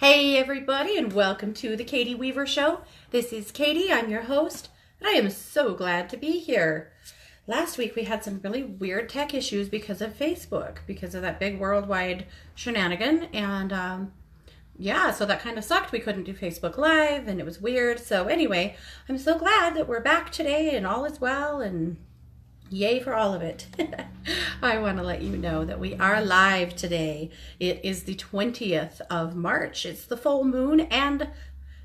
Hey everybody, and welcome to the Katie Weaver Show. This is Katie, I'm your host, and I am so glad to be here. Last week we had some really weird tech issues because of Facebook, because of that big worldwide shenanigan, and yeah, so that kind of sucked. We couldn't do Facebook Live, and it was weird. So anyway, I'm so glad that we're back today, and all is well, and yay for all of it. I want to let you know that we are live today. It is the 20th of March. It's the full moon and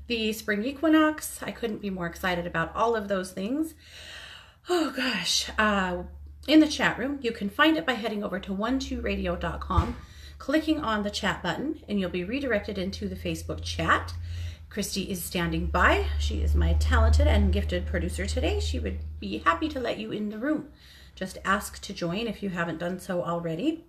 the spring equinox. I couldn't be more excited about all of those things. Oh gosh. In the chat room, you can find it by heading over to 12radio.com, clicking on the chat button, and you'll be redirected into the Facebook chat. Christy is standing by. She is my talented and gifted producer today. She would be happy to let you in the room. Just ask to join if you haven't done so already.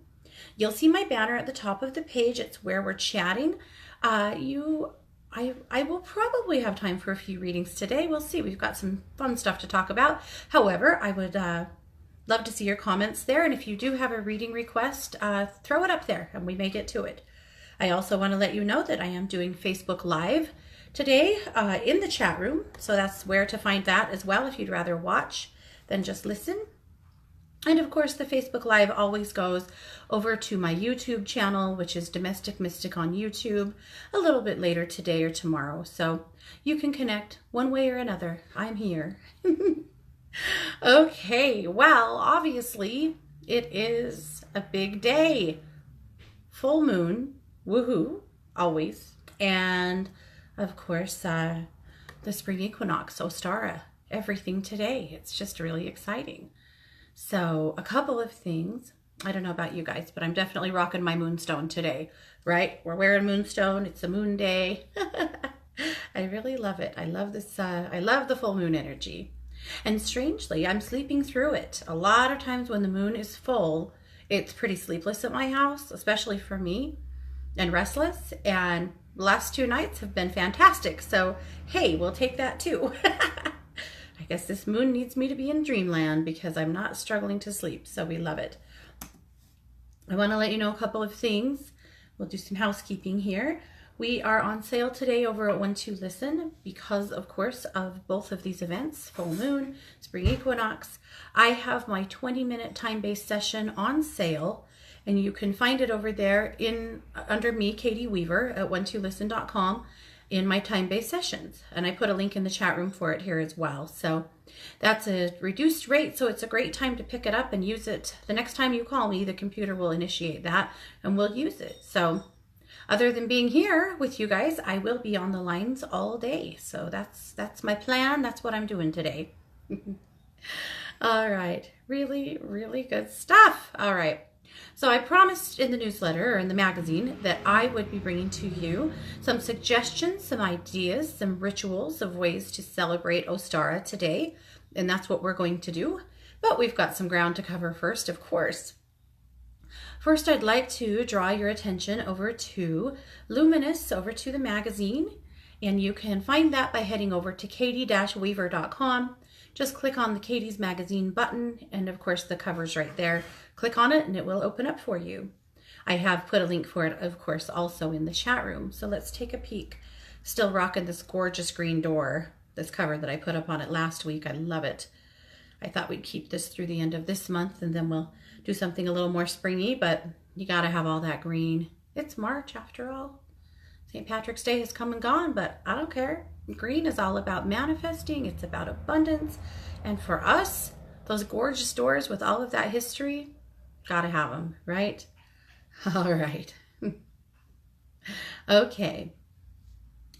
You'll see my banner at the top of the page. It's where we're chatting. I will probably have time for a few readings today. We'll see. We've got some fun stuff to talk about. However, I would love to see your comments there. And if you do have a reading request, throw it up there and we may get to it. I also want to let you know that I am doing Facebook Live today in the chat room. So that's where to find that as well if you'd rather watch than just listen. And of course, the Facebook Live always goes over to my YouTube channel, which is Domestic Mystic on YouTube, a little bit later today or tomorrow. So you can connect one way or another. I'm here. Okay, well, obviously it is a big day. Full moon, woohoo, always. And of course, the spring equinox, Ostara, everything today. It's just really exciting. So a couple of things. I don't know about you guys, but I'm definitely rocking my moonstone today, right? We're wearing moonstone. It's a moon day. I really love it. I love this. I love the full moon energy. And strangely, I'm sleeping through it. A lot of times when the moon is full, it's pretty sleepless at my house, especially for me, and restless. And the last 2 nights have been fantastic. So, hey, we'll take that too. I guess this moon needs me to be in dreamland because I'm not struggling to sleep. So we love it. I want to let you know a couple of things. We'll do some housekeeping here. We are on sale today over at 12Listen because, of course, of both of these events, full moon, spring equinox. I have my 20-minute time-based session on sale, and you can find it over there under me, Katie Weaver, at 12listen.com in my time-based sessions. And I put a link in the chat room for it here as well. So that's a reduced rate, so it's a great time to pick it up and use it. The next time you call me, the computer will initiate that and we'll use it. So other than being here with you guys, I will be on the lines all day. So that's my plan. That's what I'm doing today. All right. Really, really good stuff. All right. So I promised in the newsletter or in the magazine that I would be bringing to you some suggestions, some ideas, some rituals of ways to celebrate Ostara today. And that's what we're going to do. But we've got some ground to cover first, of course. First, I'd like to draw your attention over to Luminous, over to the magazine. And you can find that by heading over to katie-weaver.com. Just click on the Katie's Magazine button, and of course the cover's right there. Click on it and it will open up for you. I have put a link for it, of course, also in the chat room. So let's take a peek. Still rocking this gorgeous green door, this cover that I put up on it last week. I love it. I thought we'd keep this through the end of this month and then we'll do something a little more springy, but you gotta have all that green. It's March after all. St. Patrick's Day has come and gone, but I don't care. Green is all about manifesting. It's about abundance. And for us, those gorgeous doors with all of that history, gotta have them, right? All right. Okay.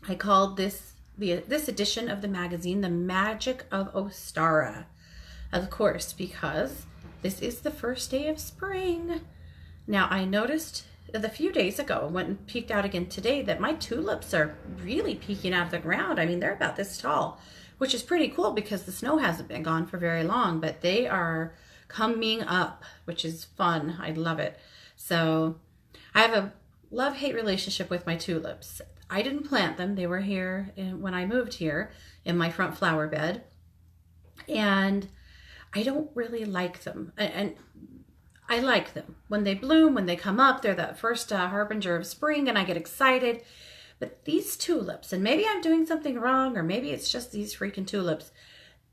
I called this edition of the magazine, The Magic of Ostara. Of course, because this is the first day of spring. Now, I noticed a few days ago, went and peeked out again today, that my tulips are really peeking out of the ground. I mean, they're about this tall, which is pretty cool because the snow hasn't been gone for very long, but they are coming up, which is fun. I love it. So I have a love-hate relationship with my tulips. I didn't plant them. They were here when I moved here in my front flower bed. And I don't really like them. And I like them. When they bloom, when they come up, they're that first harbinger of spring and I get excited. But these tulips, and maybe I'm doing something wrong, or maybe it's just these freaking tulips,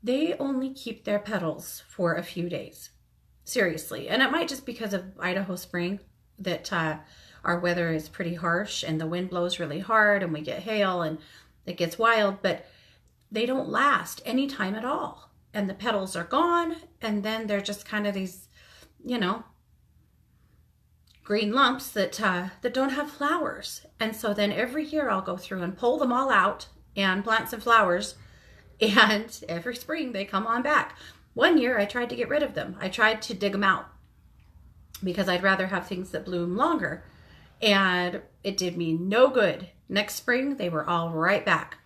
they only keep their petals for a few days. Seriously. And it might just because of Idaho spring that our weather is pretty harsh and the wind blows really hard and we get hail and it gets wild, but they don't last any time at all. And the petals are gone, and then they're just kind of these, you know, green lumps that don't have flowers. And so then every year I'll go through and pull them all out and plant some flowers, and every spring they come on back. One year I tried to get rid of them. I tried to dig them out because I'd rather have things that bloom longer, and it did me no good. Next spring they were all right back.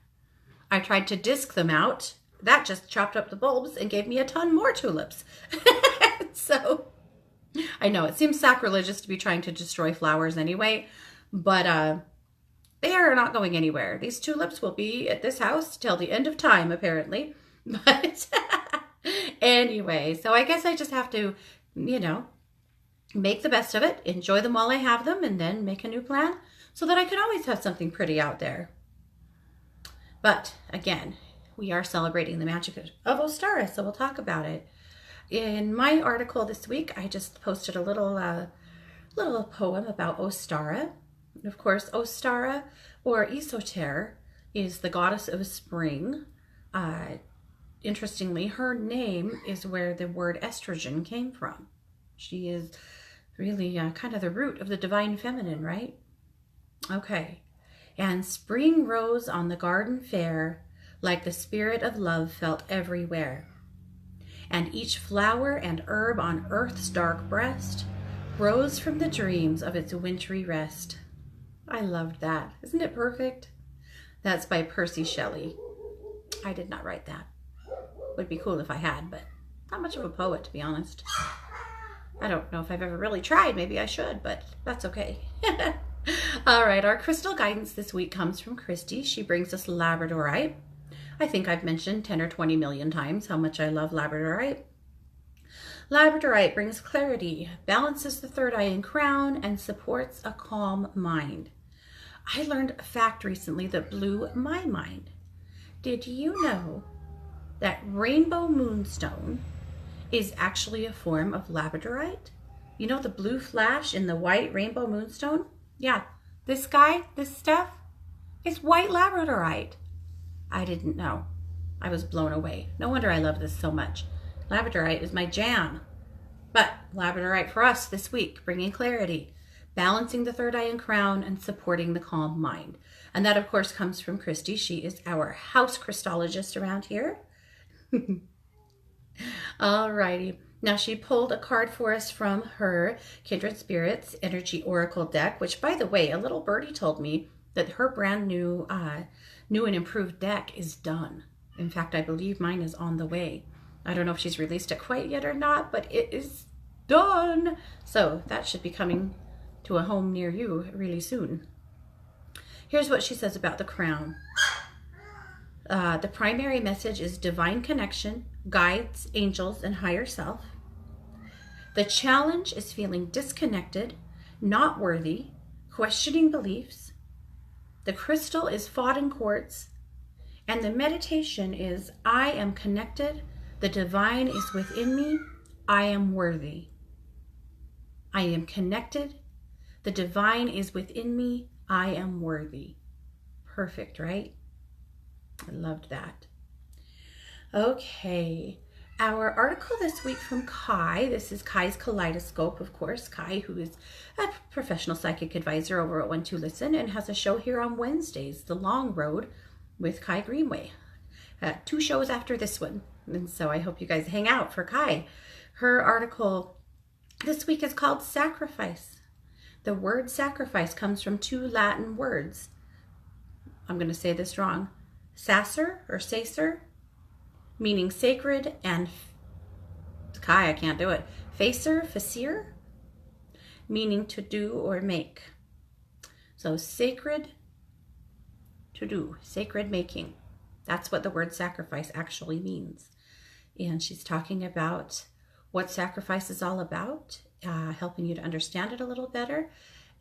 I tried to disc them out. That just chopped up the bulbs and gave me a ton more tulips. So I know it seems sacrilegious to be trying to destroy flowers anyway, but they are not going anywhere. These tulips will be at this house till the end of time, apparently. But anyway, so I guess I just have to, you know, make the best of it, enjoy them while I have them, and then make a new plan so that I can always have something pretty out there. But again, we are celebrating the magic of Ostara, so we'll talk about it. In my article this week, I just posted a little poem about Ostara. Of course, Ostara, or Esoter, is the goddess of spring. Interestingly, her name is where the word estrogen came from. She is really kind of the root of the divine feminine, right? Okay. And spring rose on the garden fair, like the spirit of love felt everywhere. And each flower and herb on earth's dark breast rose from the dreams of its wintry rest. I loved that. Isn't it perfect? That's by Percy Shelley. I did not write that. Would be cool if I had, but not much of a poet, to be honest. I don't know if I've ever really tried. Maybe I should, but that's okay. All right, our crystal guidance this week comes from Christy. She brings us labradorite. I think I've mentioned 10 or 20 million times how much I love labradorite. Labradorite brings clarity, balances the third eye and crown, and supports a calm mind. I learned a fact recently that blew my mind. Did you know that rainbow moonstone is actually a form of labradorite? You know the blue flash in the white rainbow moonstone? Yeah, this stuff is white labradorite. I didn't know. I was blown away. No wonder I love this so much. Labradorite is my jam. But labradorite for us this week, bringing clarity, balancing the third eye and crown, and supporting the calm mind. And that, of course, comes from Christy. She is our house crystallologist around here. Alrighty. Now she pulled a card for us from her Kindred Spirits Energy Oracle deck, which, by the way, a little birdie told me that her brand new and improved deck is done. In fact, I believe mine is on the way. I don't know if she's released it quite yet or not, but it is done. So that should be coming to a home near you really soon. Here's what she says about the crown. The primary message is divine connection, guides, angels, and higher self. The challenge is feeling disconnected, not worthy, questioning beliefs. The crystal is fought in quartz, and the meditation is I am connected, the divine is within me, I am worthy. I am connected, the divine is within me, I am worthy. Perfect, right? I loved that. Okay, our article this week from Kai. This is Kai's Kaleidoscope, of course. Kai, who is a professional psychic advisor over at 1-2 Listen and has a show here on Wednesdays, The Long Road with Kai Greenway. 2 shows after this one. And so I hope you guys hang out for Kai. Her article this week is called Sacrifice. The word sacrifice comes from 2 Latin words. I'm going to say this wrong. Sacer or sacer, meaning sacred, and Kai, I can't do it. Facere, meaning to do or make. So sacred, to do, sacred making. That's what the word sacrifice actually means. And she's talking about what sacrifice is all about, helping you to understand it a little better.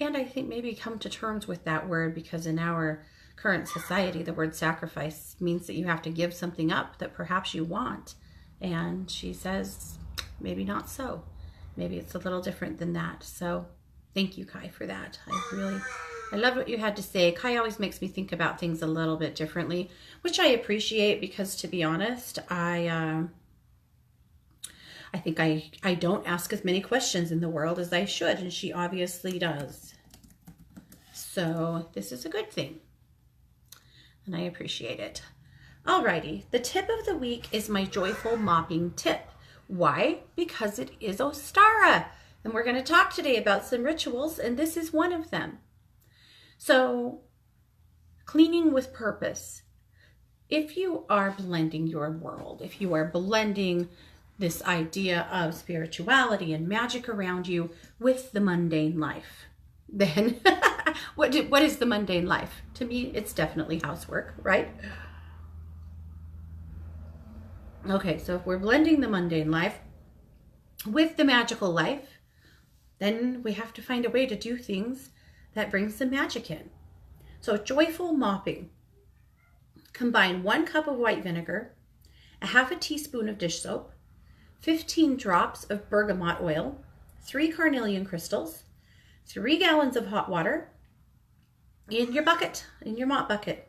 And I think maybe come to terms with that word, because in our current society, the word sacrifice means that you have to give something up that perhaps you want. And she says, maybe not so. Maybe it's a little different than that. So thank you, Kai, for that. I love what you had to say. Kai always makes me think about things a little bit differently, which I appreciate because, to be honest, I think I don't ask as many questions in the world as I should, and she obviously does. So this is a good thing, and I appreciate it. Alrighty, the tip of the week is my joyful mopping tip. Why? Because it is Ostara, and we're going to talk today about some rituals, and this is one of them. So, cleaning with purpose. If you are blending your world, if you are blending this idea of spirituality and magic around you with the mundane life, then what is the mundane life? To me, it's definitely housework, right? Okay, so if we're blending the mundane life with the magical life, then we have to find a way to do things that brings some magic in. So joyful mopping. Combine 1 cup of white vinegar, a half a teaspoon of dish soap, 15 drops of bergamot oil, 3 carnelian crystals, 3 gallons of hot water in your bucket, in your mop bucket.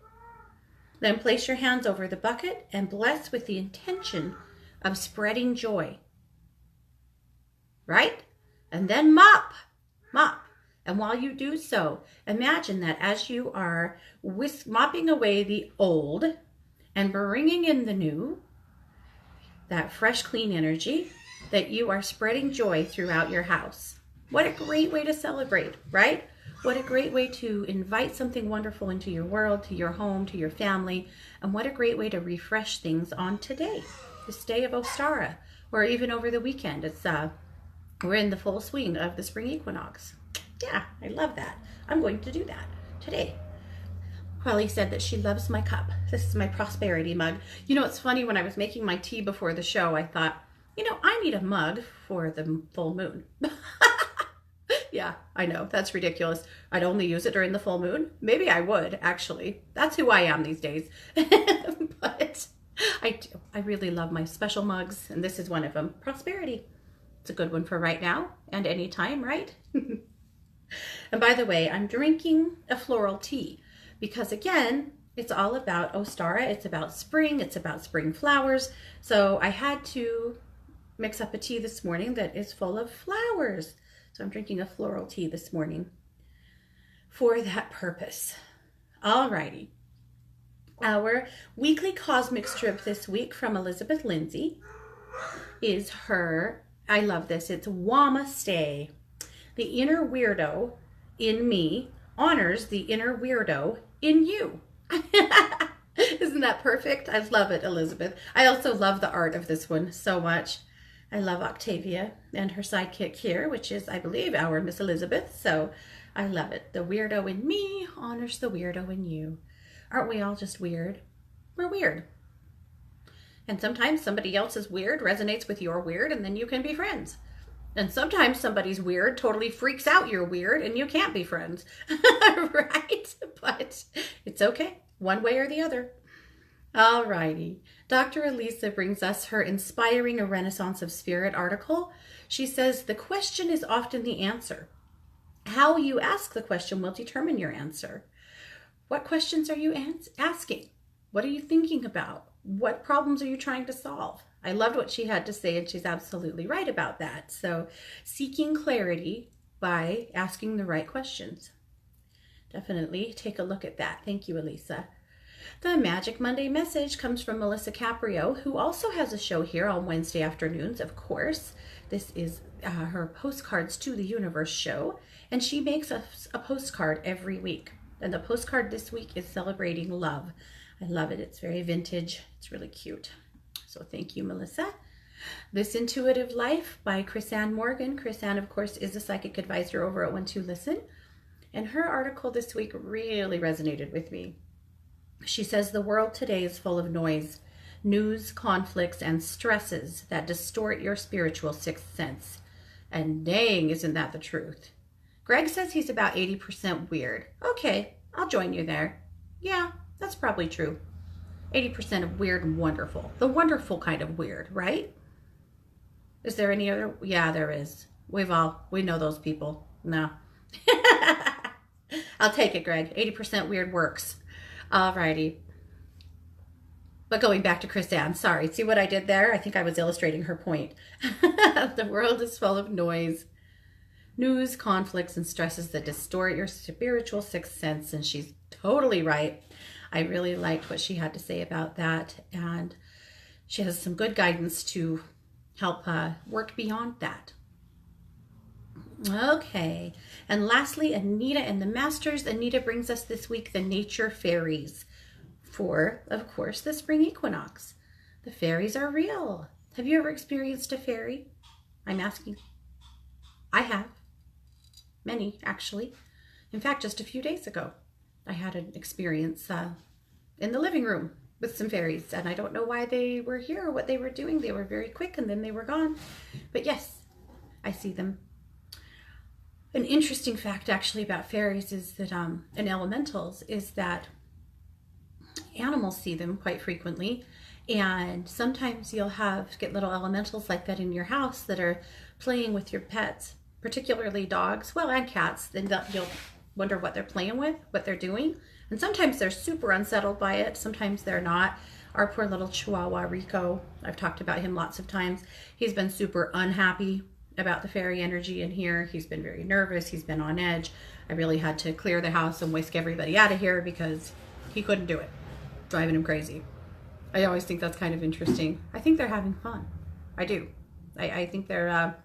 Then place your hands over the bucket and bless with the intention of spreading joy. Right? And then mop. And while you do so, imagine that as you are mopping away the old and bringing in the new, that fresh, clean energy, that you are spreading joy throughout your house. What a great way to celebrate, right? What a great way to invite something wonderful into your world, to your home, to your family. And what a great way to refresh things on today, this day of Ostara, or even over the weekend. We're in the full swing of the spring equinox. Yeah, I love that. I'm going to do that today. Holly said that she loves my cup. This is my prosperity mug. You know, it's funny, when I was making my tea before the show, I thought, you know, I need a mug for the full moon. Yeah, I know, that's ridiculous. I'd only use it during the full moon. Maybe I would, actually. That's who I am these days. But I do. I really love my special mugs, and this is one of them. Prosperity. It's a good one for right now and anytime, right? And by the way, I'm drinking a floral tea because, again, it's all about Ostara. It's about spring. It's about spring flowers. So I had to mix up a tea this morning that is full of flowers. So I'm drinking a floral tea this morning for that purpose. Alrighty. Our weekly cosmic strip this week from Elizabeth Lindsay is her, I love this, it's Wamaste. The inner weirdo in me honors the inner weirdo in you. Isn't that perfect? I love it, Elizabeth. I also love the art of this one so much. I love Octavia and her sidekick here, which is, I believe, our Miss Elizabeth. So I love it. The weirdo in me honors the weirdo in you. Aren't we all just weird? We're weird. And sometimes somebody else's weird resonates with your weird, and then you can be friends. And sometimes somebody's weird totally freaks out your weird, and you can't be friends. Right? But it's okay, one way or the other. Alrighty. Dr. Elisa brings us her Inspiring a Renaissance of Spirit article. She says, the question is often the answer. How you ask the question will determine your answer. What questions are you asking? What are you thinking about? What problems are you trying to solve? I loved what she had to say, and she's absolutely right about that. So seeking clarity by asking the right questions. Definitely take a look at that. Thank you, Elisa. The Magic Monday message comes from Melissa Caprio, who also has a show here on Wednesday afternoons, of course. This is her Postcards to the Universe show, and she makes us a postcard every week. And the postcard this week is celebrating love. I love it. It's very vintage. It's really cute. So thank you, Melissa. This Intuitive Life by Chrisanne Morgan. Chrisanne, of course, is a psychic advisor over at 12 Listen. And her article this week really resonated with me. She says the world today is full of noise, news, conflicts, and stresses that distort your spiritual sixth sense. And dang, isn't that the truth? Greg says he's about 80% weird. Okay, I'll join you there. Yeah, that's probably true. 80% of weird and wonderful. The wonderful kind of weird, right? Is there any other? Yeah, there is. We know those people. No. I'll take it, Greg. 80% weird works. Alrighty. But going back to Chris Ann, sorry. See what I did there? I think I was illustrating her point. The world is full of noise, news, conflicts, and stresses that distort your spiritual sixth sense. And she's totally right. I really liked what she had to say about that. And she has some good guidance to help work beyond that. Okay. And lastly, Anita and the Masters. Anita brings us this week the nature fairies for, of course, the spring equinox. The fairies are real. Have you ever experienced a fairy? I'm asking. I have. Many, actually. In fact, just a few days ago, I had an experience in the living room with some fairies, and I don't know why they were here or what they were doing. They were very quick and then they were gone. But yes, I see them. An interesting fact actually about fairies is that, and elementals, is that animals see them quite frequently. And sometimes you'll get little elementals like that in your house that are playing with your pets, particularly dogs, well, and cats. Then you'll wonder what they're playing with, what they're doing. And sometimes they're super unsettled by it. Sometimes they're not. Our poor little Chihuahua, Rico, I've talked about him lots of times. He's been super unhappy about the fairy energy in here. He's been very nervous. He's been on edge. I really had to clear the house and whisk everybody out of here because he couldn't do it. Driving him crazy. I always think that's kind of interesting. I think they're having fun. I do. I think they're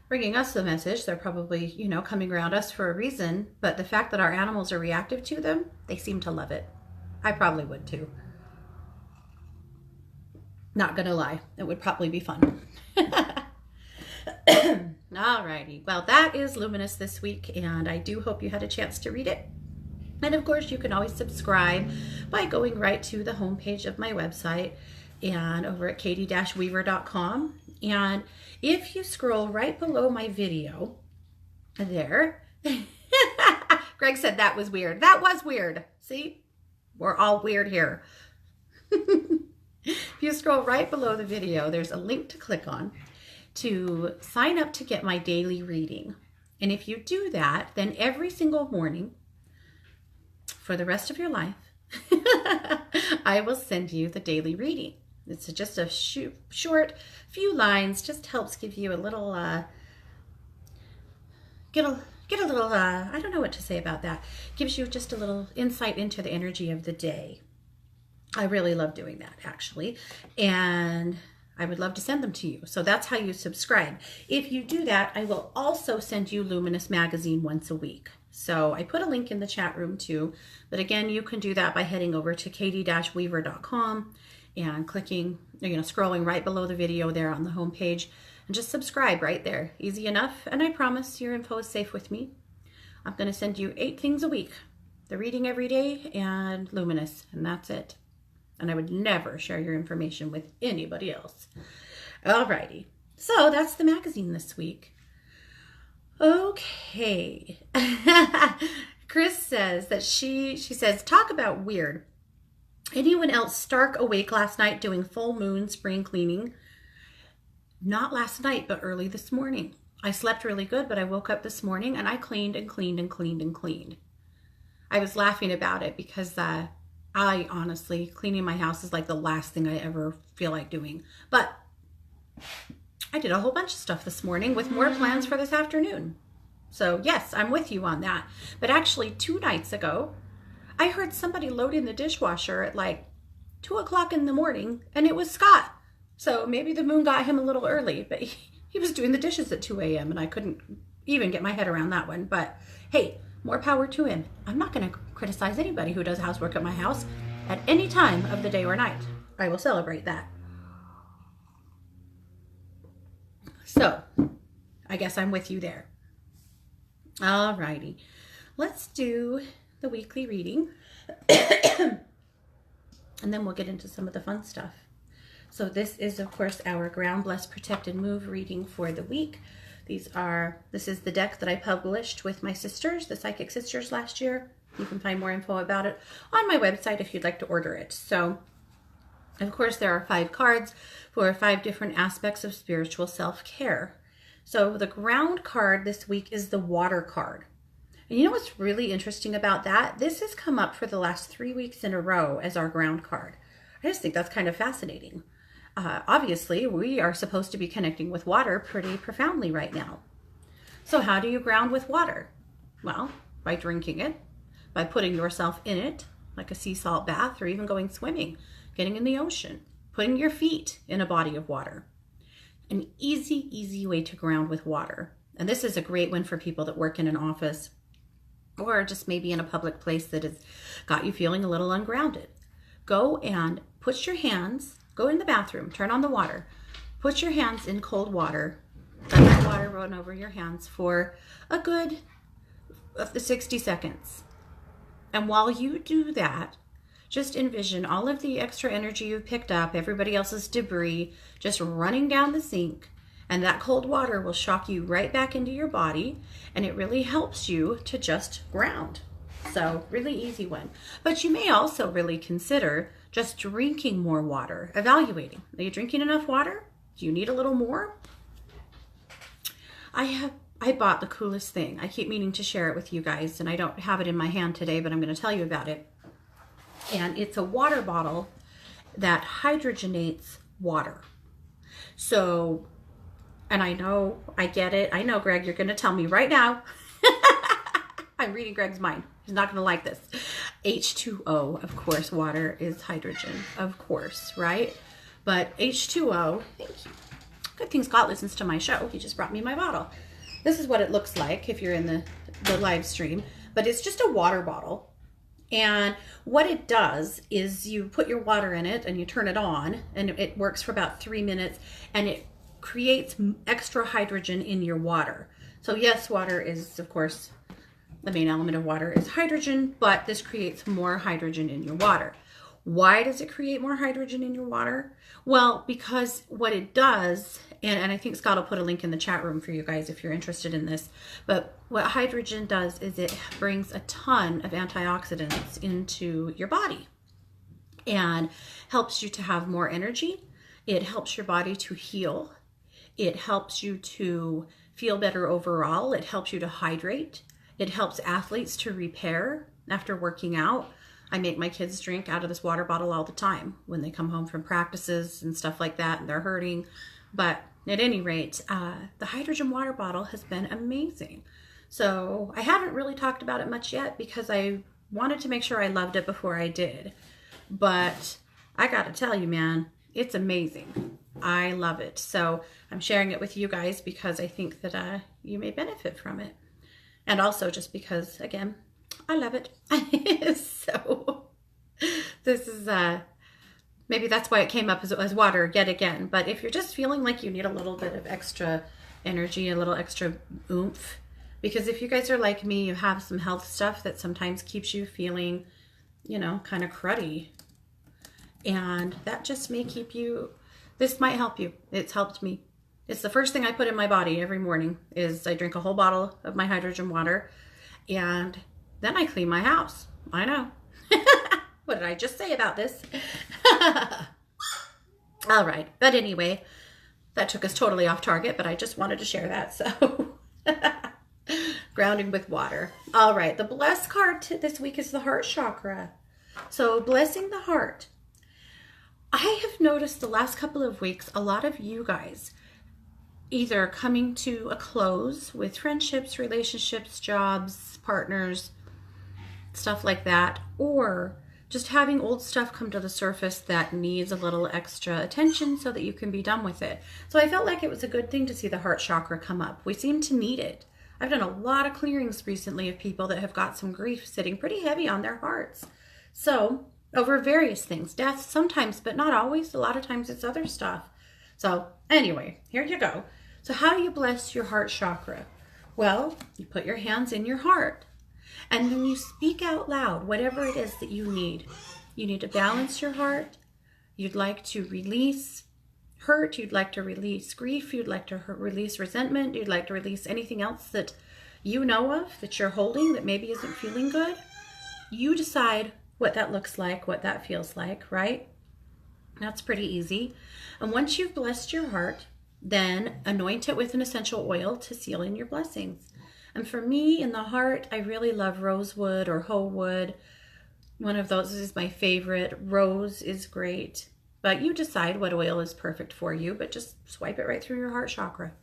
bringing us the message. They're probably, you know, coming around us for a reason. But the fact that our animals are reactive to them, they seem to love it. I probably would too. Not gonna lie. It would probably be fun. Alrighty. Well, that is Luminous this week, and I do hope you had a chance to read it. And of course, you can always subscribe by going right to the homepage of my website and over at katie-weaver.com. And if you scroll right below my video there, Greg said that was weird. That was weird. See, we're all weird here. If you scroll right below the video, there's a link to click on to sign up to get my daily reading. And if you do that, then every single morning for the rest of your life, I will send you the daily reading. It's just a short few lines, just helps give you a little, get a little, I don't know what to say about that. Gives you just a little insight into the energy of the day. I really love doing that, actually. And I would love to send them to you. So that's how you subscribe. If you do that, I will also send you Luminous Magazine once a week. So I put a link in the chat room too. But again, you can do that by heading over to katie-weaver.com and clicking, scrolling right below the video there on the home page, and just subscribe right there. Easy enough. And I promise your info is safe with me. I'm going to send you 8 things a week. The reading every day and Luminous, and that's it. And I would never share your information with anybody else. Alrighty. So that's the magazine this week. Okay. Chris says that she says, talk about weird. Anyone else stark awake last night doing full moon spring cleaning? Not last night, but early this morning. I slept really good, but I woke up this morning and I cleaned and cleaned and cleaned and cleaned. I was laughing about it because I honestly, cleaning my house is like the last thing I ever feel like doing. But I did a whole bunch of stuff this morning with more plans for this afternoon. So yes, I'm with you on that. But actually 2 nights ago, I heard somebody load in the dishwasher at like 2 o'clock in the morning, and it was Scott. So maybe the moon got him a little early, but he was doing the dishes at 2 a.m. and I couldn't even get my head around that one. But hey, more power to him. I'm not going to criticize anybody who does housework at my house at any time of the day or night. I will celebrate that. So, I guess I'm with you there. Alrighty. Let's do the weekly reading. And then we'll get into some of the fun stuff. So this is, of course, our Ground, Bless, Protect, and Move reading for the week. This is the deck that I published with my sisters, the Psychic Sisters, last year. You can find more info about it on my website if you'd like to order it. So, of course, there are 5 cards for 5 different aspects of spiritual self-care. So the ground card this week is the water card. And you know what's really interesting about that? This has come up for the last 3 weeks in a row as our ground card. I just think that's kind of fascinating. Obviously, we are supposed to be connecting with water pretty profoundly right now. So how do you ground with water? Well, by drinking it, by putting yourself in it, like a sea salt bath, or even going swimming, getting in the ocean, putting your feet in a body of water. An easy way to ground with water. And this is a great one for people that work in an office or just maybe in a public place that has got you feeling a little ungrounded. Go and put your hands, go in the bathroom, turn on the water, put your hands in cold water, let that water run over your hands for a good 60 seconds. And while you do that, just envision all of the extra energy you've picked up, everybody else's debris, just running down the sink. And that cold water will shock you right back into your body, and it really helps you to just ground. So really easy one. But you may also really consider just drinking more water, evaluating. Are you drinking enough water? Do you need a little more? I bought the coolest thing. I keep meaning to share it with you guys, and I don't have it in my hand today, but I'm going to tell you about it. And it's a water bottle that hydrogenates water. So, and I know, I get it. I know, Greg, you're going to tell me right now. I'm reading Greg's mind. He's not going to like this. H2O, of course, water is hydrogen, of course, right? But H2O, thank you. Good thing Scott listens to my show. He just brought me my bottle. This is what it looks like if you're in the live stream, but it's just a water bottle. And what it does is you put your water in it and you turn it on, and it works for about 3 minutes, and it creates extra hydrogen in your water. So yes, water is, of course, the main element of water is hydrogen, but this creates more hydrogen in your water. Why does it create more hydrogen in your water? Well, because what it does, and I think Scott will put a link in the chat room for you guys if you're interested in this, but what hydrogen does is it brings a ton of antioxidants into your body and helps you to have more energy. It helps your body to heal. It helps you to feel better overall. It helps you to hydrate. It helps athletes to repair after working out. I make my kids drink out of this water bottle all the time when they come home from practices and stuff like that and they're hurting. But at any rate, the hydrogen water bottle has been amazing. So I haven't really talked about it much yet because I wanted to make sure I loved it before I did. But I got to tell you, man, it's amazing. I love it. So I'm sharing it with you guys because I think that you may benefit from it. And also just because, again, I love it. So this is, maybe that's why it came up as water yet again. But if you're just feeling like you need a little bit of extra energy, a little extra oomph, because if you guys are like me, you have some health stuff that sometimes keeps you feeling, you know, kind of cruddy. And that just may keep you, this might help you. It's helped me. It's the first thing I put in my body every morning is I drink a whole bottle of my hydrogen water, and then I clean my house. I know. What did I just say about this? All right. But anyway, that took us totally off target, but I just wanted to share that. So grounding with water. All right. The blessed card this week is the heart chakra. So blessing the heart. I have noticed the last couple of weeks, a lot of you guys either coming to a close with friendships, relationships, jobs, partners, stuff like that, or just having old stuff come to the surface that needs a little extra attention so that you can be done with it. So I felt like it was a good thing to see the heart chakra come up. We seem to need it. I've done a lot of clearings recently of people that have got some grief sitting pretty heavy on their hearts. So over various things, death sometimes, but not always. A lot of times it's other stuff. So anyway, here you go. So how do you bless your heart chakra? Well, you put your hands in your heart and then you speak out loud whatever it is that you need. You need to balance your heart. You'd like to release hurt. You'd like to release grief. You'd like to release resentment. You'd like to release anything else that you know of that you're holding that maybe isn't feeling good. You decide what that looks like, what that feels like, right? That's pretty easy. And once you've blessed your heart, then anoint it with an essential oil to seal in your blessings. And for me, in the heart, I really love rosewood or hoe wood. One of those is my favorite. Rose is great. But you decide what oil is perfect for you, but just swipe it right through your heart chakra.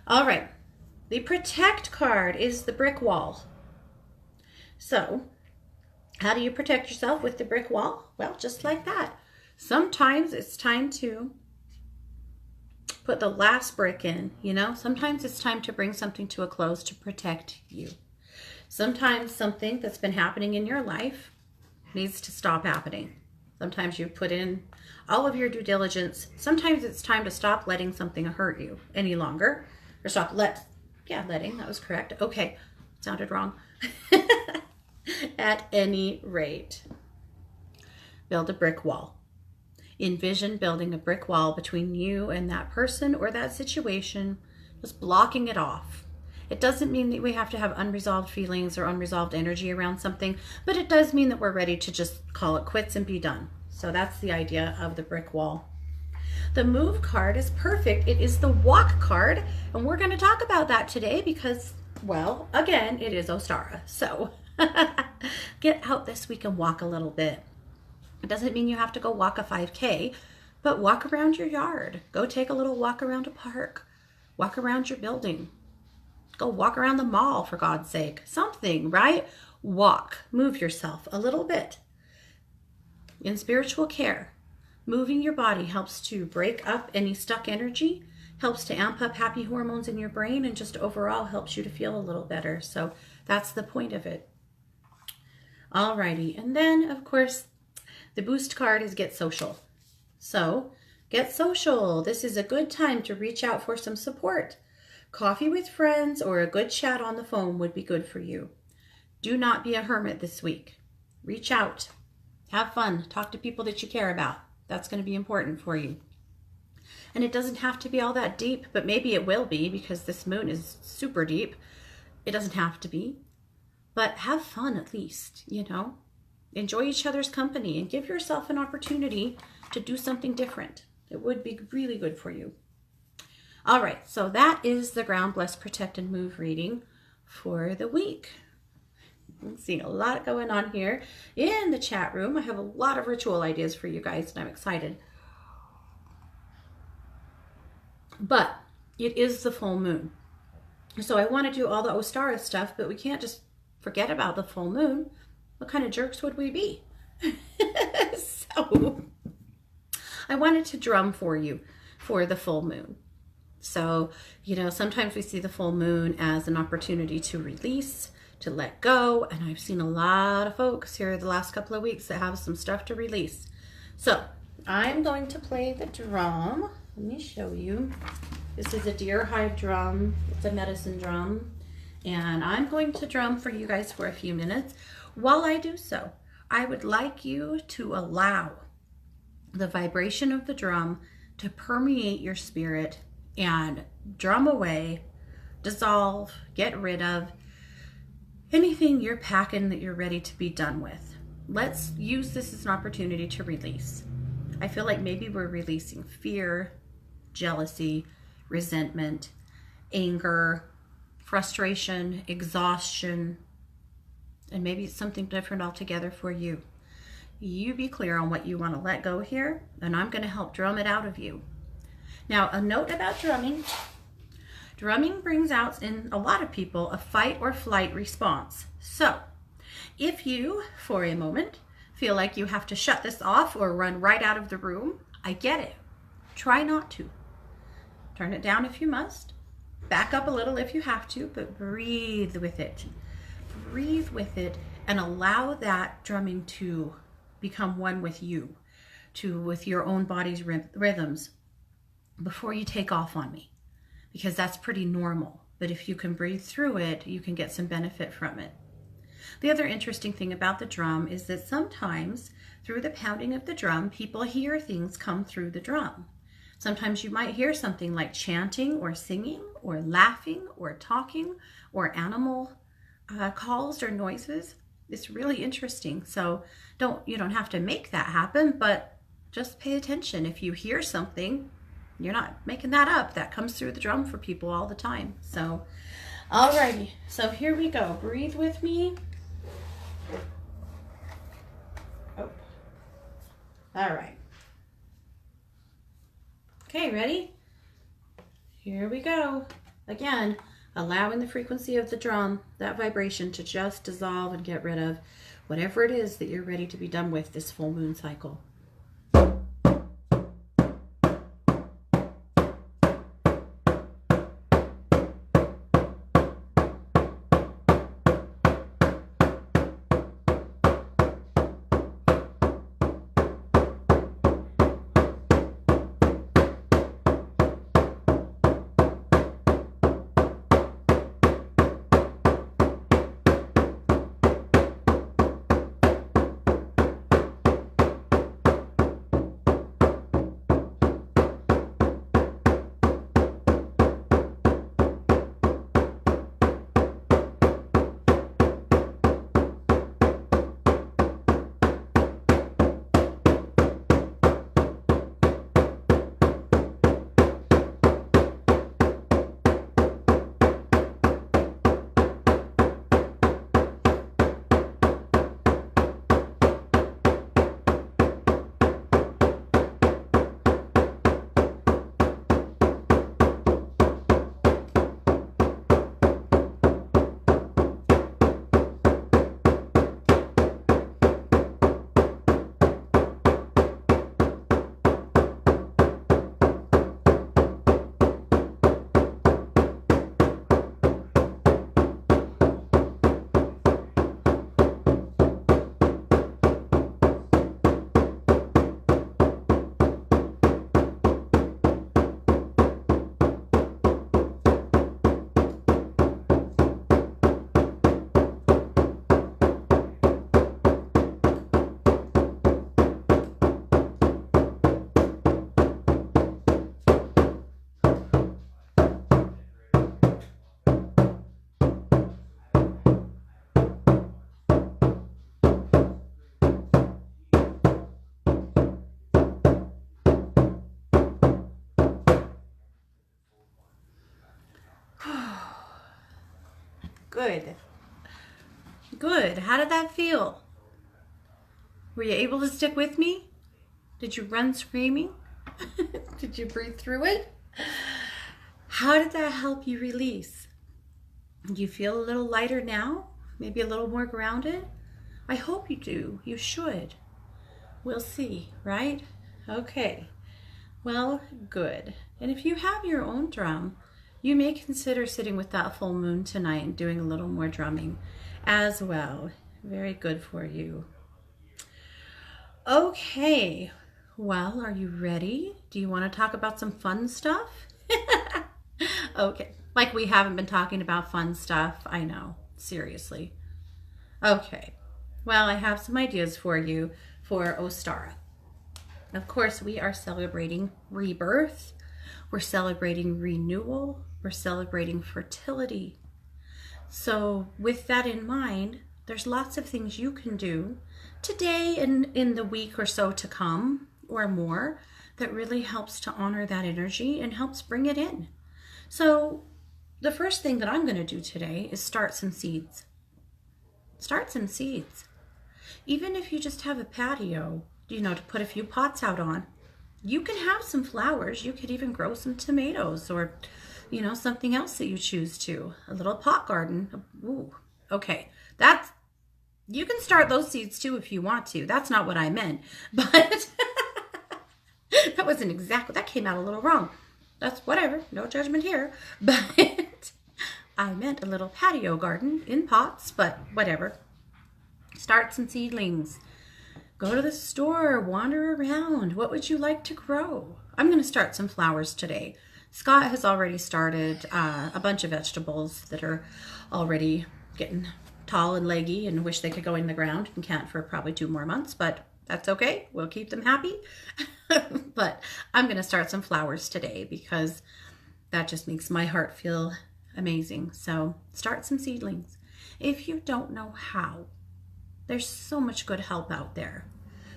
All right. The protect card is the brick wall. So, how do you protect yourself with the brick wall? Well, just like that. Sometimes it's time to put the last brick in, you know? Sometimes it's time to bring something to a close to protect you. Sometimes something that's been happening in your life needs to stop happening. Sometimes you put in all of your due diligence. Sometimes it's time to stop letting something hurt you any longer. Or stop letting, that was correct. Okay, sounded wrong. At any rate, build a brick wall. Envision building a brick wall between you and that person or that situation, just blocking it off. It doesn't mean that we have to have unresolved feelings or unresolved energy around something, but it does mean that we're ready to just call it quits and be done. So that's the idea of the brick wall. The move card is perfect. It is the walk card, and we're going to talk about that today because, well, again, it is Ostara. So get out this week and walk a little bit. It doesn't mean you have to go walk a 5K, but walk around your yard. Go take a little walk around a park. Walk around your building. Go walk around the mall, for God's sake. Something, right? Walk. Move yourself a little bit. In spiritual care, moving your body helps to break up any stuck energy, helps to amp up happy hormones in your brain, and just overall helps you to feel a little better. So that's the point of it. Alrighty, and then, of course, the boost card is get social. So get social. This is a good time to reach out for some support. Coffee with friends or a good chat on the phone would be good for you. Do not be a hermit this week. Reach out. Have fun. Talk to people that you care about. That's going to be important for you. And it doesn't have to be all that deep, but maybe it will be because this moon is super deep. It doesn't have to be. But have fun at least, you know. Enjoy each other's company and give yourself an opportunity to do something different. It would be really good for you. All right, so that is the Ground, Bless, Protect, and Move reading for the week. I'm seeing a lot going on here in the chat room. I have a lot of ritual ideas for you guys, and I'm excited. But it is the full moon. So I want to do all the Ostara stuff, but we can't just forget about the full moon. What kind of jerks would we be? So I wanted to drum for you for the full moon. So, you know, sometimes we see the full moon as an opportunity to release, to let go. And I've seen a lot of folks here the last couple of weeks that have some stuff to release. So I'm going to play the drum. Let me show you. This is a deer hide drum. It's a medicine drum. And I'm going to drum for you guys for a few minutes. While I do so, I would like you to allow the vibration of the drum to permeate your spirit and drum away, dissolve, get rid of anything you're packing that you're ready to be done with. Let's use this as an opportunity to release. I feel like maybe we're releasing fear, jealousy, resentment, anger, frustration, exhaustion, and maybe it's something different altogether for you. You be clear on what you want to let go here, and I'm going to help drum it out of you. Now, a note about drumming. Drumming brings out in a lot of people a fight or flight response. So, if you, for a moment, feel like you have to shut this off or run right out of the room, I get it. Try not to. Turn it down if you must. Back up a little if you have to, but breathe with it. Breathe with it and allow that drumming to become one with you, with your own body's rhythms before you take off on me, because that's pretty normal. But if you can breathe through it, you can get some benefit from it. The other interesting thing about the drum is that sometimes through the pounding of the drum, people hear things come through the drum. Sometimes you might hear something like chanting or singing or laughing or talking or animal calls or noises. It's really interesting. So you don't have to make that happen, but just pay attention. If you hear something, you're not making that up. That comes through the drum for people all the time. So, alrighty. So here we go. Breathe with me. Oh. All right. Okay, ready? Here we go. Again, allowing the frequency of the drum, that vibration, to just dissolve and get rid of whatever it is that you're ready to be done with this full moon cycle. Good. Good. How did that feel? Were you able to stick with me? Did you run screaming? Did you breathe through it? How did that help you release? Do you feel a little lighter now? Maybe a little more grounded? I hope you do. You should. We'll see, right? Okay. Well, good. And if you have your own drum, you may consider sitting with that full moon tonight and doing a little more drumming as well. Very good for you. Okay. Well, are you ready? Do you want to talk about some fun stuff? Okay. Like we haven't been talking about fun stuff. I know. Seriously. Okay. Well, I have some ideas for you for Ostara. Of course, we are celebrating rebirth. We're celebrating renewal. We're celebrating fertility. So with that in mind, there's lots of things you can do today and in the week or so to come or more that really helps to honor that energy and helps bring it in. So the first thing that I'm going to do today is start some seeds. Start some seeds. Even if you just have a patio, you know, to put a few pots out on, you can have some flowers. You could even grow some tomatoes or, you know, something else that you choose to. A little pot garden. Ooh, okay. You can start those seeds too if you want to. That's not what I meant, but that wasn't exactly, that came out a little wrong. That's whatever, no judgment here, but I meant a little patio garden in pots, but whatever. Start some seedlings. Go to the store, wander around. What would you like to grow? I'm going to start some flowers today. Scott has already started a bunch of vegetables that are already getting tall and leggy and wish they could go in the ground and can't for probably 2 more months, but that's okay. We'll keep them happy. But I'm going to start some flowers today because that just makes my heart feel amazing. So start some seedlings. If you don't know how, There's so much good help out there.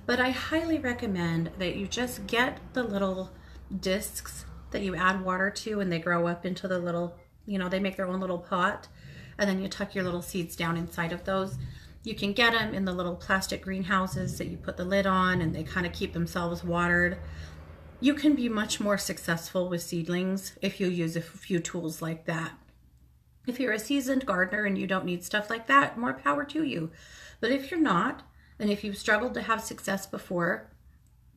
But I highly recommend that you just get the little discs that you add water to and they grow up into the little, they make their own little pot. And then you tuck your little seeds down inside of those. You can get them in the little plastic greenhouses that you put the lid on and they kind of keep themselves watered. You can be much more successful with seedlings if you use a few tools like that. If you're a seasoned gardener and you don't need stuff like that, more power to you. But if you're not, and if you've struggled to have success before,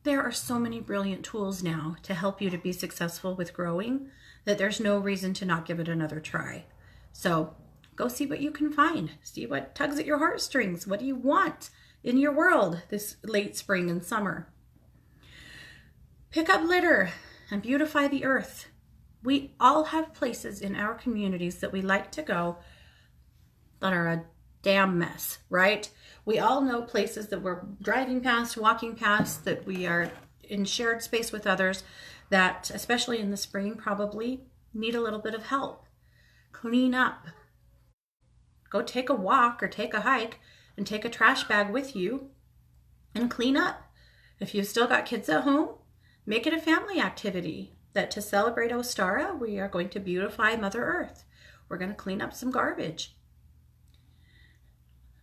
there are so many brilliant tools now to help you to be successful with growing that there's no reason to not give it another try. So go see what you can find. See what tugs at your heartstrings. What do you want in your world this late spring and summer? Pick up litter and beautify the earth. We all have places in our communities that we like to go that are a damn mess, right? We all know places that we're driving past, walking past, that we are in shared space with others that, especially in the spring, probably need a little bit of help. Clean up. Go take a walk or take a hike and take a trash bag with you and clean up. If you've still got kids at home, make it a family activity that to celebrate Ostara, we are going to beautify Mother Earth. We're going to clean up some garbage.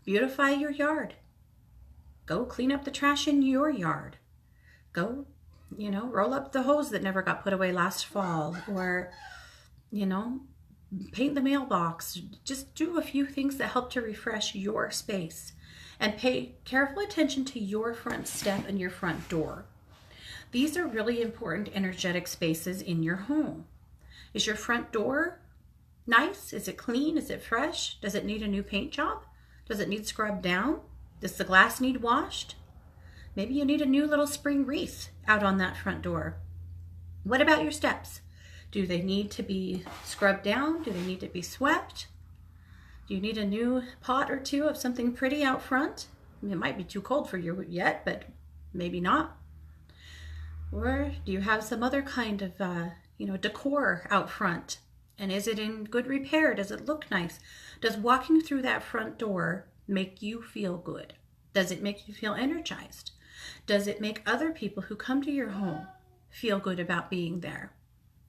Beautify your yard. Go clean up the trash in your yard. Go, roll up the hose that never got put away last fall, or, paint the mailbox. Just do a few things that help to refresh your space, and pay careful attention to your front step and your front door. These are really important energetic spaces in your home. Is your front door nice? Is it clean? Is it fresh? Does it need a new paint job? Does it need scrubbed down? Does the glass need washed? Maybe you need a new little spring wreath out on that front door. What about your steps? Do they need to be scrubbed down? Do they need to be swept? Do you need a new pot or two of something pretty out front? It might be too cold for you yet, but maybe not. Or do you have some other kind of, decor out front? And is it in good repair? Does it look nice? Does walking through that front door make you feel good? Does it make you feel energized? Does it make other people who come to your home feel good about being there?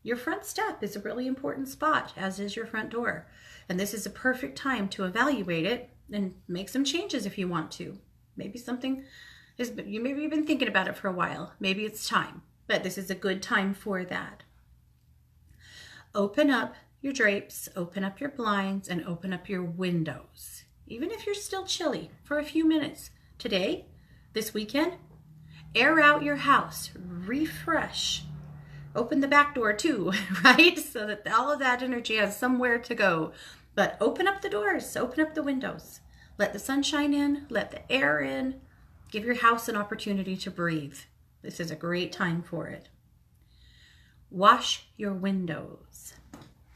Your front step is a really important spot, as is your front door. And this is a perfect time to evaluate it and make some changes if you want to. Maybe something maybe you've been thinking about it for a while. Maybe it's time, but this is a good time for that. Open up your drapes, open up your blinds, and open up your windows. Even if you're still chilly, for a few minutes. Today, this weekend, air out your house, refresh. Open the back door too, right? So that all of that energy has somewhere to go. But open up the doors, open up the windows. Let the sunshine in, let the air in. Give your house an opportunity to breathe. This is a great time for it. Wash your windows.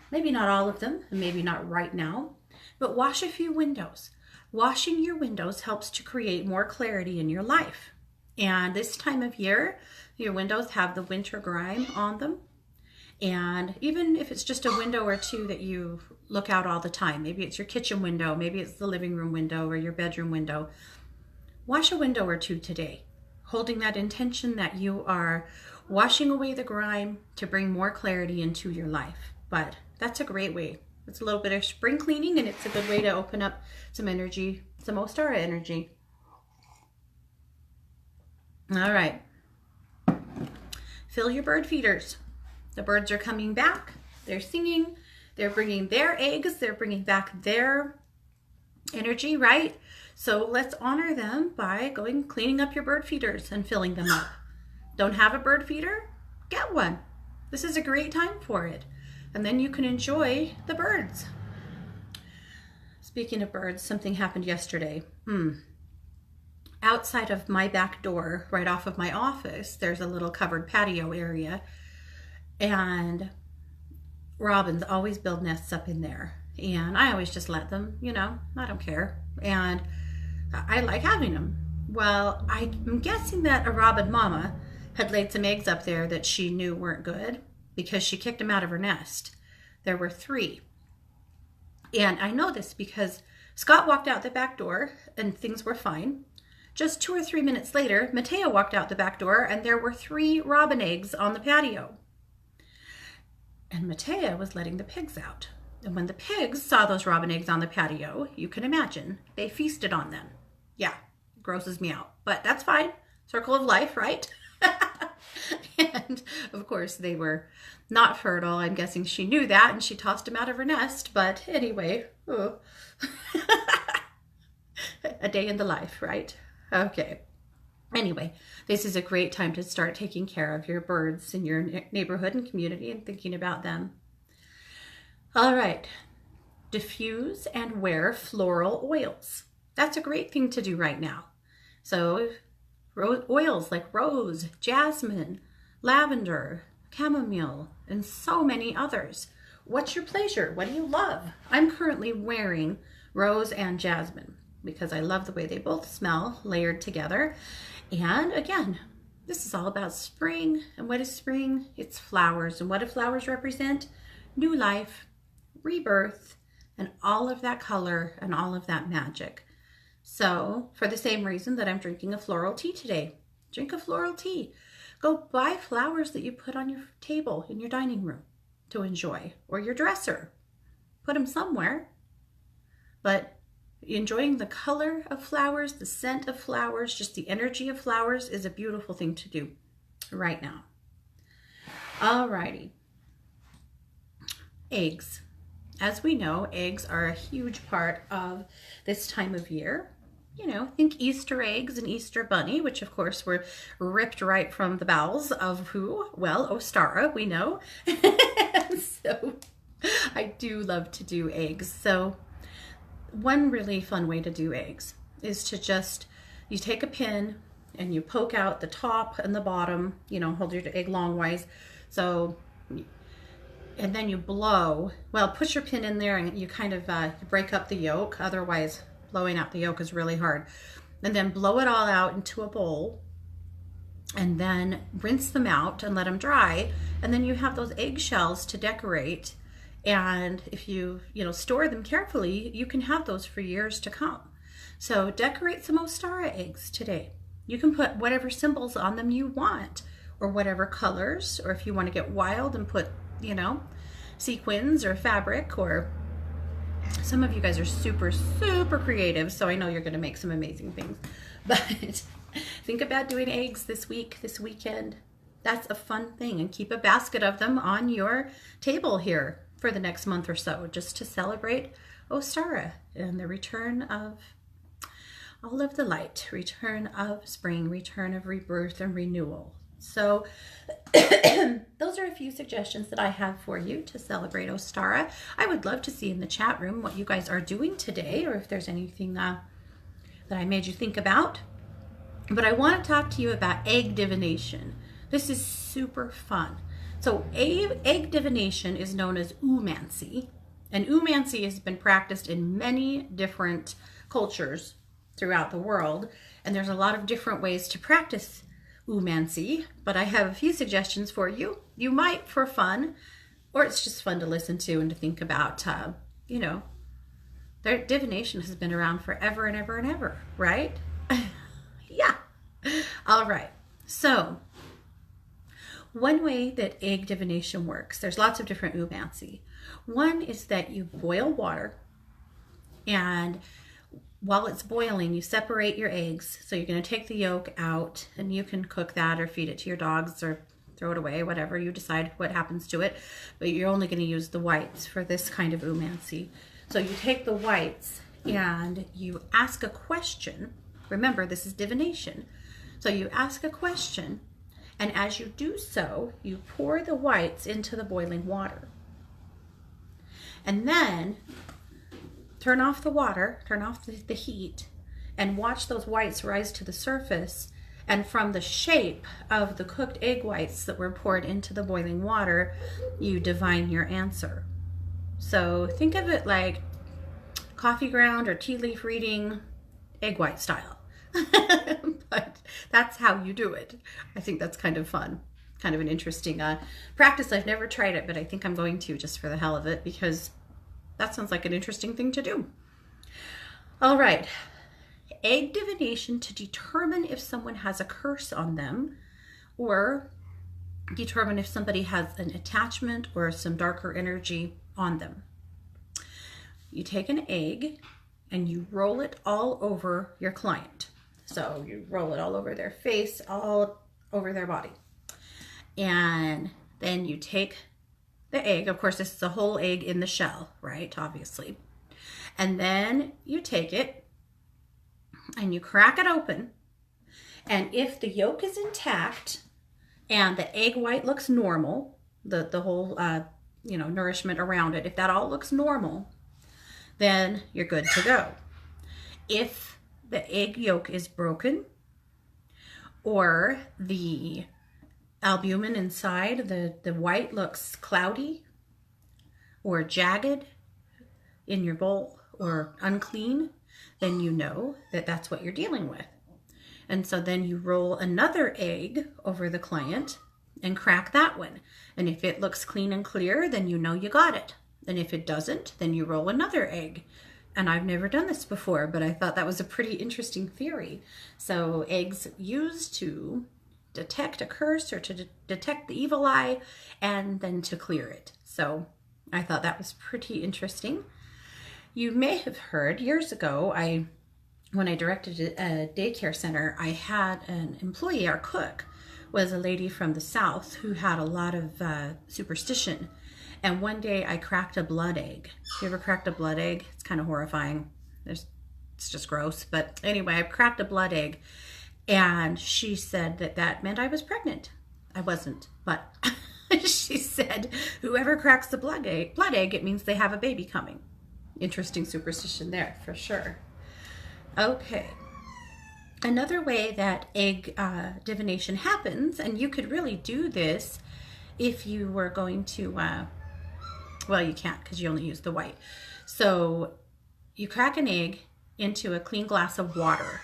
Maybe not all of them, and maybe not right now, but wash a few windows. Washing your windows helps to create more clarity in your life. And this time of year, your windows have the winter grime on them. And even if it's just a window or two that you look out all the time, maybe it's your kitchen window, maybe it's the living room window or your bedroom window, wash a window or two today, holding that intention that you are washing away the grime to bring more clarity into your life. But that's a great way. It's a little bit of spring cleaning, and it's a good way to open up some energy, some Ostara energy. All right. Fill your bird feeders. The birds are coming back. They're singing. They're bringing their eggs. They're bringing back their energy, right? So let's honor them by cleaning up your bird feeders and filling them up. Don't have a bird feeder? Get one. This is a great time for it. And then you can enjoy the birds. Speaking of birds, something happened yesterday. Outside of my back door, right off of my office, there's a little covered patio area. And robins always build nests up in there. And I always just let them, I don't care. And I like having them. Well, I'm guessing that a robin mama had laid some eggs up there that she knew weren't good because she kicked them out of her nest. There were 3. And I know this because Scott walked out the back door and things were fine. Just 2 or 3 minutes later, Mateo walked out the back door and there were 3 robin eggs on the patio. And Mateo was letting the pigs out. And when the pigs saw those robin eggs on the patio, you can imagine, they feasted on them. Yeah, grosses me out, but that's fine. Circle of life, right? And of course they were not fertile. I'm guessing she knew that and she tossed them out of her nest. But anyway, oh. A day in the life, right? Okay. Anyway, this is a great time to start taking care of your birds in your neighborhood and community and thinking about them. All right. Diffuse and wear floral oils. That's a great thing to do right now. So oils like rose, jasmine, lavender, chamomile, and so many others. What's your pleasure? What do you love? I'm currently wearing rose and jasmine because I love the way they both smell layered together. And again, this is all about spring. And what is spring? It's flowers. And what do flowers represent? New life, rebirth, and all of that color and all of that magic. So for the same reason that I'm drinking a floral tea today, drink a floral tea. Go buy flowers that you put on your table in your dining room to enjoy, or your dresser. Put them somewhere. But enjoying the color of flowers, the scent of flowers, just the energy of flowers is a beautiful thing to do right now. Alrighty. Eggs. As we know, eggs are a huge part of this time of year. You know, think Easter eggs and Easter bunny, which of course were ripped right from the bowels of who? Well, Ostara, we know. So I do love to do eggs. So one really fun way to do eggs is to just, you take a pin and you poke out the top and the bottom, you know, hold your egg longwise. So, and then you blow, well, put your pin in there and you kind of break up the yolk. Otherwise, blowing out the yolk is really hard. And then blow it all out into a bowl and then rinse them out and let them dry. And then you have those eggshells to decorate. And if you store them carefully, you can have those for years to come. So decorate some Ostara eggs today. You can put whatever symbols on them you want, or whatever colors, or if you want to get wild and put, you know, sequins or fabric, or some of you guys are super, super creative, so I know you're going to make some amazing things. But think about doing eggs this week, this weekend. That's a fun thing. And keep a basket of them on your table here for the next month or so, just to celebrate Ostara and the return of all of the light, return of spring, return of rebirth and renewal. So those are a few suggestions that I have for you to celebrate Ostara. I would love to see in the chat room what you guys are doing today, or if there's anything that I made you think about. But I want to talk to you about egg divination. This is super fun. So egg divination is known as oomancy, and oomancy has been practiced in many different cultures throughout the world, and there's a lot of different ways to practice oomancy, but I have a few suggestions for you. You might for fun, or it's just fun to listen to and to think about. You know, their divination has been around forever and ever and ever, right? Yeah. All right. So one way that egg divination works, there's lots of different oomancy. One is that you boil water, and while it's boiling, you separate your eggs. So you're going to take the yolk out, and you can cook that or feed it to your dogs or throw it away, whatever. You decide what happens to it. But you're only going to use the whites for this kind of oomancy. So you take the whites and you ask a question. Remember, this is divination. So you ask a question, and as you do so, you pour the whites into the boiling water. And then turn off the water, turn off the heat, and watch those whites rise to the surface. And from the shape of the cooked egg whites that were poured into the boiling water, you divine your answer. So think of it like coffee ground or tea leaf reading, egg white style. But that's how you do it. I think that's kind of fun, kind of an interesting practice. I've never tried it, but I think I'm going to, just for the hell of it, because that sounds like an interesting thing to do. All right. Egg divination to determine if someone has a curse on them, or determine if somebody has an attachment or some darker energy on them. You take an egg and you roll it all over your client. So you roll it all over their face, all over their body. And then you take the egg. Of course, this is a whole egg in the shell, right? Obviously. And then you take it and you crack it open. And if the yolk is intact and the egg white looks normal, the whole nourishment around it, if that all looks normal, then you're good to go. If the egg yolk is broken, or the albumin inside, the white looks cloudy or jagged in your bowl or unclean, then you know that that's what you're dealing with. And so then you roll another egg over the client and crack that one. And if it looks clean and clear, then you know you got it. And if it doesn't, then you roll another egg. And I've never done this before, but I thought that was a pretty interesting theory. So eggs used to detect a curse or to detect the evil eye, and then to clear it. So I thought that was pretty interesting. You may have heard years ago, when I directed a daycare center, I had an employee, our cook, was a lady from the South who had a lot of superstition. And one day I cracked a blood egg. You ever cracked a blood egg? It's kind of horrifying. It's just gross. But anyway, I cracked a blood egg. And she said that meant I was pregnant. I wasn't, but she said, whoever cracks the blood egg, it means they have a baby coming. Interesting superstition there, for sure. Okay. Another way that egg divination happens, and you could really do this if you were going to, well, you can't because you only use the white. So you crack an egg into a clean glass of water,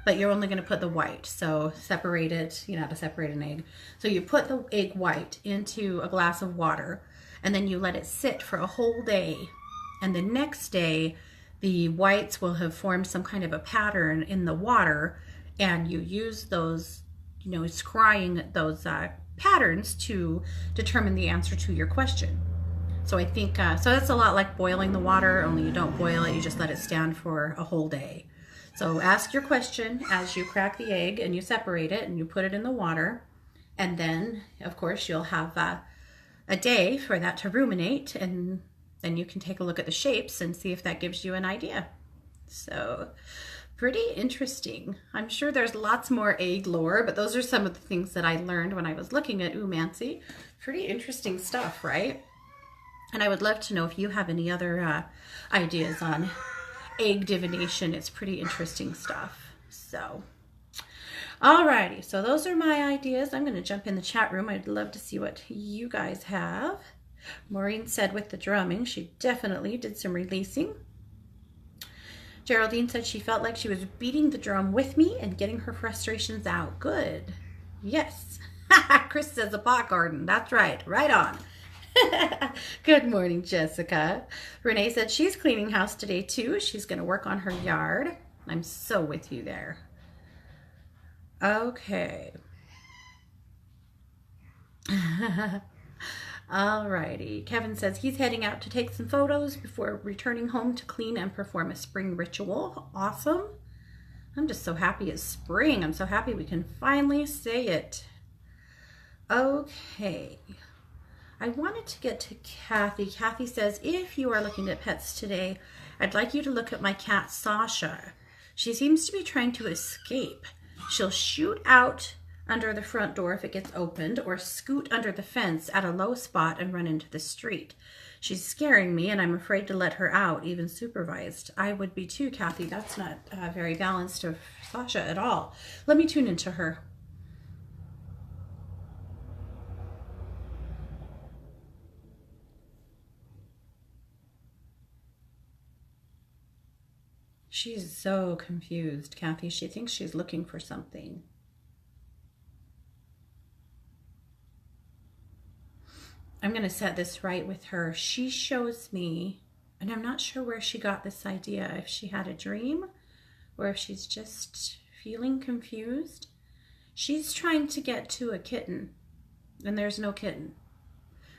but you're only going to put the white. So separate it, you know how to separate an egg. So you put the egg white into a glass of water, and then you let it sit for a whole day. And the next day, the whites will have formed some kind of a pattern in the water, and you use those, scrying those patterns to determine the answer to your question. So I think, so that's a lot like boiling the water, only you don't boil it, you just let it stand for a whole day. So ask your question as you crack the egg and you separate it and you put it in the water. And then, of course, you'll have a day for that to ruminate, and then you can take a look at the shapes and see if that gives you an idea. So pretty interesting. I'm sure there's lots more egg lore, but those are some of the things that I learned when I was looking at Oomancy. Pretty interesting stuff, right? And I would love to know if you have any other ideas on egg divination. It's pretty interesting stuff. So, alrighty. So those are my ideas. I'm going to jump in the chat room. I'd love to see what you guys have. Maureen said with the drumming, she definitely did some releasing. Geraldine said she felt like she was beating the drum with me and getting her frustrations out. Good. Yes. Chris says a pot garden. That's right. Right on. Good morning, Jessica. Renee said she's cleaning house today too. She's going to work on her yard. I'm so with you there. Okay. Alrighty. Kevin says he's heading out to take some photos before returning home to clean and perform a spring ritual. Awesome. I'm just so happy it's spring. I'm so happy we can finally say it. Okay. I wanted to get to Kathy. Kathy says, if you are looking at pets today, I'd like you to look at my cat, Sasha. She seems to be trying to escape. She'll shoot out under the front door if it gets opened, or scoot under the fence at a low spot and run into the street. She's scaring me, and I'm afraid to let her out, even supervised. I would be too, Kathy. That's not very balanced of Sasha at all. Let me tune into her. She's so confused, Kathy. She thinks she's looking for something. I'm going to set this right with her. She shows me And I'm not sure where she got this idea, if she had a dream or if she's just feeling confused. She's trying to get to a kitten, and there's no kitten.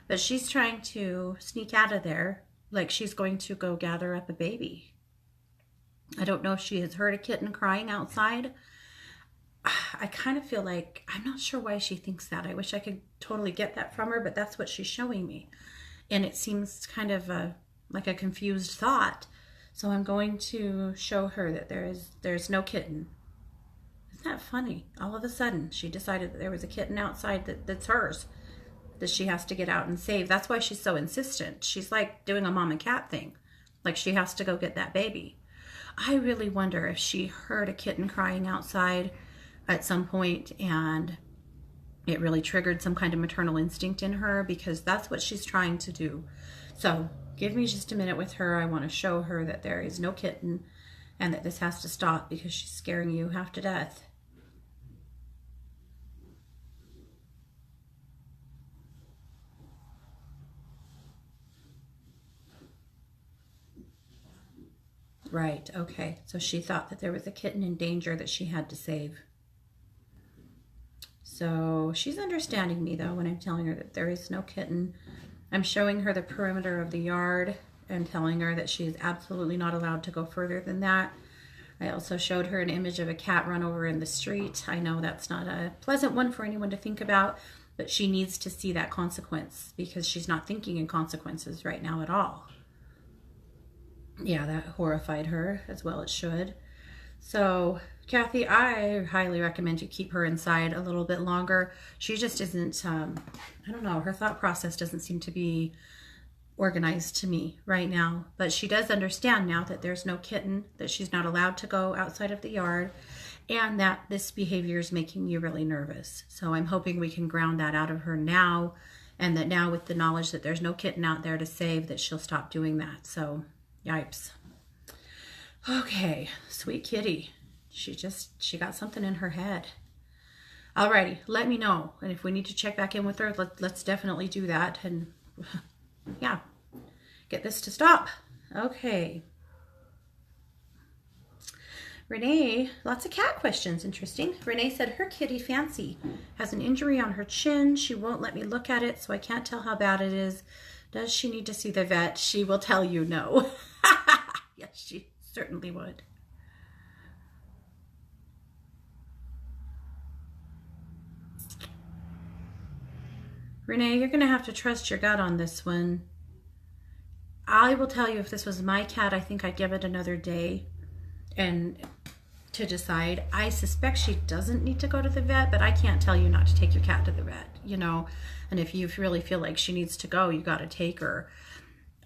But she's trying to sneak out of there like she's going to go gather up a baby. I don't know if she has heard a kitten crying outside. I kind of feel like, I'm not sure why she thinks that. I wish I could totally get that from her, but that's what she's showing me. And it seems kind of like a confused thought. So I'm going to show her that there's no kitten. Isn't that funny? All of a sudden, she decided that there was a kitten outside that's hers, that she has to get out and save. That's why she's so insistent. She's like doing a mom and cat thing. Like she has to go get that baby. I really wonder if she heard a kitten crying outside at some point and it really triggered some kind of maternal instinct in her, because that's what she's trying to do. So give me just a minute with her. I want to show her that there is no kitten and that this has to stop because she's scaring you half to death. Right, okay. So she thought that there was a kitten in danger that she had to save. So she's understanding me though when I'm telling her that there is no kitten. I'm showing her the perimeter of the yard and telling her that she is absolutely not allowed to go further than that. I also showed her an image of a cat run over in the street. I know that's not a pleasant one for anyone to think about, but she needs to see that consequence because she's not thinking in consequences right now at all. Yeah, that horrified her, as well it should. So, Kathy, I highly recommend you keep her inside a little bit longer. She just isn't, I don't know, her thought process doesn't seem to be organized to me right now. But she does understand now that there's no kitten, that she's not allowed to go outside of the yard, and that this behavior is making you really nervous. So I'm hoping we can ground that out of her now, and that now with the knowledge that there's no kitten out there to save, that she'll stop doing that. So, yipes. Okay, sweet kitty. She got something in her head. Alrighty, let me know. And if we need to check back in with her, let's definitely do that. And yeah, get this to stop. Okay. Renee, lots of cat questions. Interesting. Renee said her kitty Fancy has an injury on her chin. She won't let me look at it, so I can't tell how bad it is. Does she need to see the vet? She will tell you no. Yes, she certainly would. Renee, you're going to have to trust your gut on this one. I will tell you, if this was my cat, I think I'd give it another day and to decide. I suspect she doesn't need to go to the vet, but I can't tell you not to take your cat to the vet, you know. And if you really feel like she needs to go, you got to take her.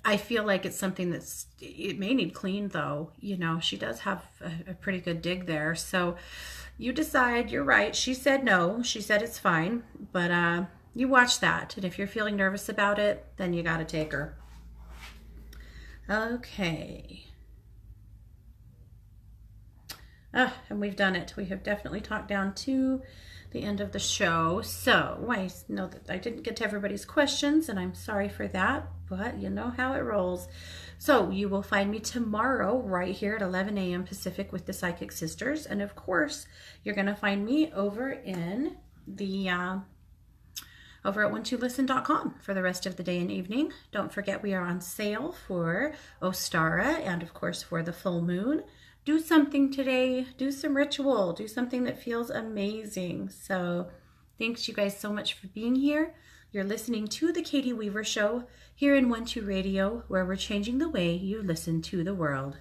I feel like it's something it may need cleaned though. You know, she does have a pretty good dig there. So you decide. You're right. She said no. She said it's fine. But you watch that. And if you're feeling nervous about it, then you got to take her. Okay. And we've done it. We have definitely talked down to the end of the show. So I know that I didn't get to everybody's questions, and I'm sorry for that, but you know how it rolls. So you will find me tomorrow right here at 11 a.m. Pacific with the Psychic Sisters. And of course, you're going to find me over in the over at one2listen.com for the rest of the day and evening. Don't forget, we are on sale for Ostara and of course for the full moon. Do something today, do some ritual, do something that feels amazing. So thanks you guys so much for being here. You're listening to The Katie Weaver Show here in 1-2 Radio, where we're changing the way you listen to the world.